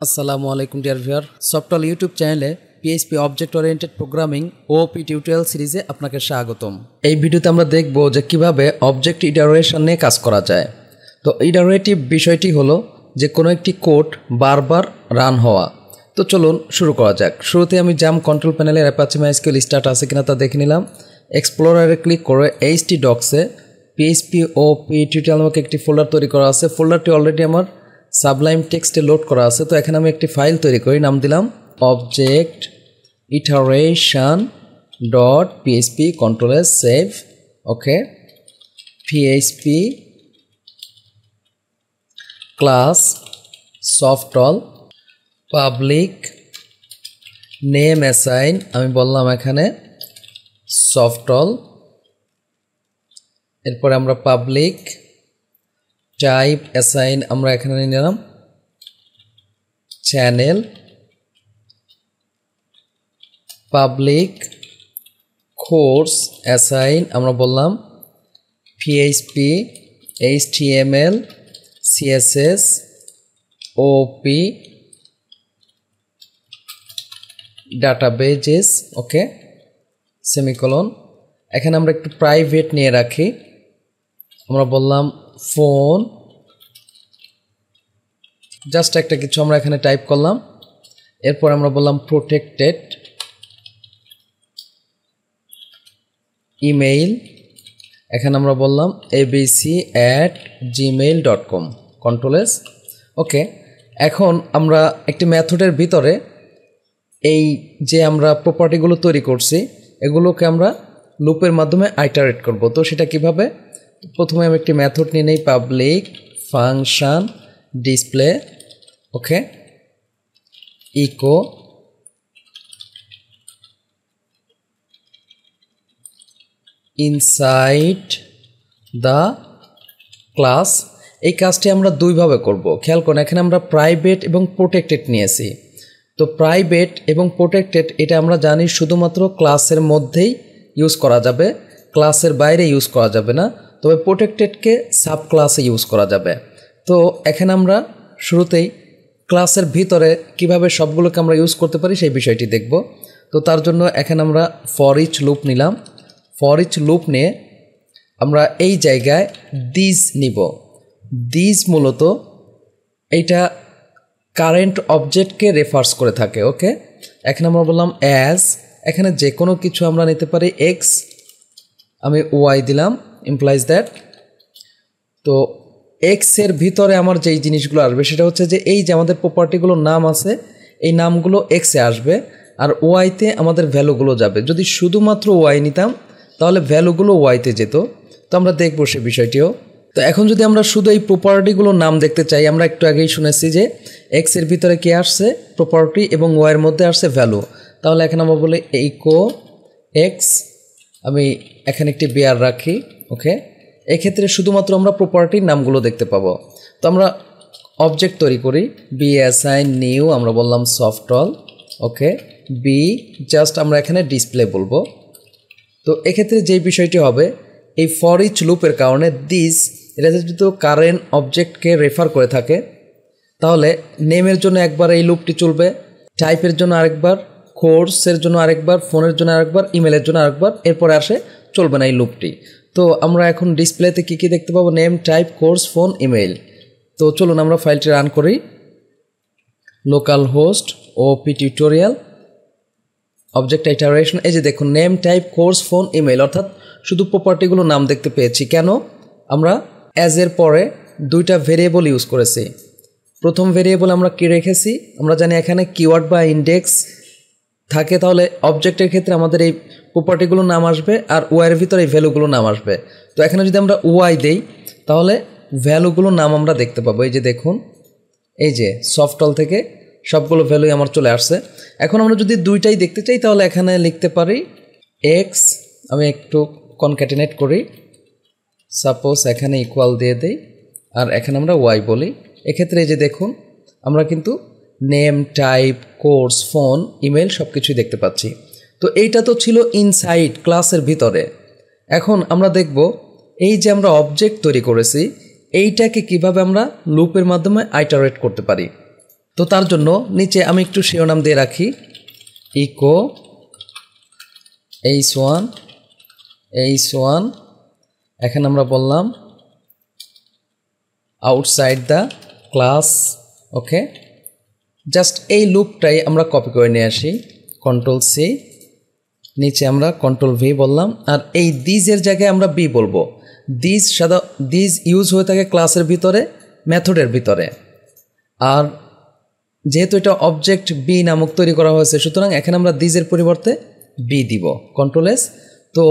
আসসালামু আলাইকুম dear viewer, software YouTube চ্যানেলে পিএইচপি অবজেক্ট ওরিয়েন্টেড প্রোগ্রামিং ওপি টিউটোরিয়াল সিরিজে আপনাকে স্বাগতম। এই ভিডিওতে আমরা দেখব যে কিভাবে অবজেক্ট ইটারেশন নিয়ে কাজ করা যায়। তো ইটারেটিভ বিষয়টি হলো যে কোনো একটি কোড বারবার রান হওয়া। তো চলুন শুরু করা যাক। শুরুতে আমি জাম্প কন্ট্রোল প্যানেলের অ্যাপাচি মাইস্কিউএল স্টার্ট আছে কিনা তা দেখে নিলাম। এক্সপ্লোরারে ক্লিক করে htdocs-এ পিএইচপি ওপি টিউটোরিয়াল নামক একটি ফোল্ডার তৈরি করা আছে। ফোল্ডারটি অলরেডি আমার সাবলাইম টেক্সটে লোড করা আছে। তো এখানে আমি একটি ফাইল তৈরি করি, নাম দিলাম object iteration dot PHP control S save. Okay, PHP class software public name assign, আমি বললাম এখানে সফটওয়্যার। এরপরে আমরা পাবলিক টাইপ অ্যাসাইন আমরা এখানে নিলাম চ্যানেল। পাবলিক কোর্স অ্যাসাইন আমরা বললাম পিএইচপি এইচটিএমএল সিএসএস ওপি ডাটাবেজেস। ওকে, সেমিকোলন। এখানে আমরা একটু প্রাইভেট নিয়ে রাখি, আমরা বললাম ফোন, জাস্ট একটা কিছু আমরা এখানে টাইপ করলাম। এরপর আমরা বললাম প্রোটেক্টেড ইমেইল, এখানে আমরা বললাম abc@gmail.com কন্ট্রোল এস। ওকে, এখন আমরা একটি মেথডের ভিতরে এই যে আমরা প্রপার্টিগুলো তৈরি করছি এগুলোকে আমরা লুপের মাধ্যমে আইটারেট করব। তো সেটা কিভাবে? প্রথমে আমি একটি মেথড নিয়ে নেই, public function display. Okay, echo inside the class. এই কাজটি আমরা দুইভাবে করব, খেয়াল করুন। এখানে আমরা প্রাইভেট এবং প্রোটেক্টেড নিয়েছি। তো প্রাইভেট এবং প্রোটেক্টেড এটা আমরা জানি শুধুমাত্র ক্লাসের মধ্যেই ইউজ করা যাবে, ক্লাসের বাইরে ইউজ করা যাবে না। তবে প্রোটেক্টেডকে সাব ক্লাসে ইউজ করা যাবে। তো এখানে আমরা শুরুতেই ক্লাসের ভিতরে কিভাবে সবগুলোকে আমরা ইউজ করতে পারি সেই বিষয়টি দেখব। তো তার জন্য এখানে আমরা ফর ইচ লুপ নিলাম। ফর ইচ লুপ নিয়ে আমরা এই জায়গায় দিস নিব। দিস মূলত এইটা কারেন্ট অবজেক্টকে রেফার্স করে থাকে। ওকে, এখানে আমরা বললাম অ্যাজ, এখানে যে কোনো কিছু আমরা নিতে পারি। এক্স, আমি ওয়াই দিলাম, ইমপ্লাইজ দ্যাট। তো এক্সের ভিতরে আমার যেই জিনিসগুলো আসবে সেটা হচ্ছে যে এই যে আমাদের প্রপার্টিগুলোর নাম আছে এই নামগুলো এক্সে আসবে, আর ওয়াইতে আমাদের ভ্যালুগুলো যাবে। যদি শুধুমাত্র ওয়াই নিতাম তাহলে ভ্যালুগুলো ওয়াইতে যেত। তো আমরা দেখব সে বিষয়টিও। তো এখন যদি আমরা শুধু এই প্রপার্টিগুলোর নাম দেখতে চাই, আমরা একটু আগেই শুনেছি যে এক্সের ভিতরে কি আসছে প্রপার্টি এবং ওয়াইয়ের মধ্যে আসছে ভ্যালু। তাহলে এখানে আমরা বলি ইকো এক্স, আমি এখানে একটি বিআর রাখি। ওকে, এক্ষেত্রে শুধুমাত্র আমরা প্রপার্টির নামগুলো দেখতে পাবো। তো আমরা অবজেক্ট তৈরি করি, বি অ্যাসাইন নিউ, আমরা বললাম সফটওয়্যার। ওকে, বি জাস্ট আমরা এখানে ডিসপ্লে বলবো। তো এক্ষেত্রে যেই বিষয়টি হবে, এই ফর ইচ লুপের কারণে দিস এটা যদি কারেন্ট অবজেক্টকে রেফার করে থাকে তাহলে নেমের জন্য একবার এই লুপটি চলবে, টাইপের জন্য আরেকবার, কোর্সের জন্য আরেকবার, ফোনের জন্য আরেকবার, ইমেলের জন্য আরেকবার, এরপরে আসে চলবে না এই লুপটি। তো আমরা এখন ডিসপ্লেতে কী কী দেখতে পাবো? Name, type, course, phone, email. তো চলুন আমরা ফাইলটি রান করি। লোকাল হোস্ট ওপি টিউটোরিয়াল অবজেক্ট ইটারেশন, এই যে দেখুন name, type, course, phone, email, অর্থাৎ শুধু প্রপার্টিগুলো নাম দেখতে পেয়েছি। কেন? আমরা অ্যাজের পরে দুইটা ভেরিয়েবল ইউজ করেছি। প্রথম ভেরিয়েবল আমরা কি রেখেছি? আমরা জানি এখানে কিওয়ার্ড বা ইন্ডেক্স থাকে, তাহলে অবজেক্টের ক্ষেত্রে আমাদের এই প্রপার্টিগুলো নাম আসবে আর ওয়াইয়ের ভিতরে এই ভ্যালুগুলো নাম আসবে। তো এখানে যদি আমরা ওয়াই দেই তাহলে ভ্যালুগুলো নাম আমরা দেখতে পাবো। এই যে দেখুন, এই যে সফটওয়্যার থেকে সবগুলো ভ্যালুই আমার চলে আসছে। এখন আমরা যদি দুইটাই দেখতে চাই তাহলে এখানে লিখতে পারি এক্স, আমি একটু কনক্যাটিনেট করি, সাপোজ এখানে ইকুয়াল দিয়ে দেই, আর এখানে আমরা ওয়াই বলি। এক্ষেত্রে এই যে দেখুন আমরা কিন্তু name, type, course, phone, email সব কিছুই দেখতে পাচ্ছি। তো এইটা তো ছিল ইনসাইড ক্লাসের ভিতরে। এখন আমরা দেখব এই যে আমরা অবজেক্ট তৈরি করেছি এইটাকে কিভাবে আমরা লুপের মাধ্যমে আইটারেট করতে পারি। তো তার জন্য নিচে আমি একটু শিরোনাম দিয়ে রাখি, ইকো h1 এখানে আমরা বললাম outside the class. Okay, just এই লুপটাই আমরা কপি করে নিয়ে আসি, Ctrl+C, নিচে আমরা Ctrl+V বললাম, আর এই দিজের জায়গায় আমরা বি বলবো। দিজ ইউজ হয়ে থাকে ক্লাসের ভিতরে, মেথডের ভিতরে, আর যেহেতু এটা অবজেক্ট বি নামক তৈরি করা হয়েছে, সুতরাং এখানে আমরা দিজের পরিবর্তে বি দিব, Ctrl+S। তো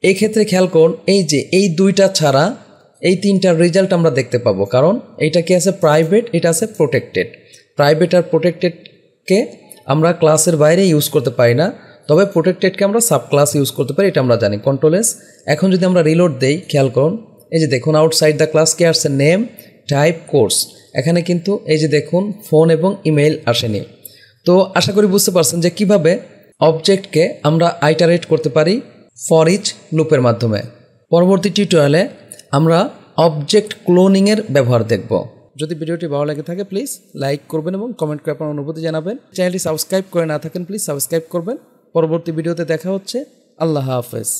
এই ক্ষেত্রে খেয়াল করুন, এই যে এই দুইটা ছাড়া এই তিনটার রেজাল্ট আমরা দেখতে পাবো, কারণ এইটা কি আছে প্রাইভেট, এটা আছে প্রোটেক্টেড। প্রাইভেট আর প্রোটেক্টেডকে আমরা ক্লাসের বাইরে ইউজ করতে পারি না, তবে প্রোটেক্টেডকে আমরা সাব ক্লাস ইউজ করতে পারি, এটা আমরা জানি। Ctrl+S। এখন যদি আমরা রিলোড দেই, খেয়াল করুন, এই যে দেখুন আউটসাইড দ্য ক্লাস কি আসছে, নেম, টাইপ, কোর্স। এখানে কিন্তু এই যে দেখুন ফোন এবং ইমেইল আসেনি। তো আশা করি বুঝতে পারছেন যে কিভাবে অবজেক্টকে আমরা আইটারেট করতে পারি ফর ইচ লুপের মাধ্যমে। পরবর্তী টিউটোরিয়ালে আমরা অবজেক্ট ক্লোনিংয়ের ব্যবহার দেখব। যদি ভিডিওটি ভালো লাগে থাকে প্লিজ লাইক করবেন এবং কমেন্ট করে আপনার অনুভূতি জানাবেন। চ্যানেলটি সাবস্ক্রাইব করে না থাকেন প্লিজ সাবস্ক্রাইব করবেন। পরবর্তী ভিডিওতে দেখা হচ্ছে। আল্লাহ হাফেজ।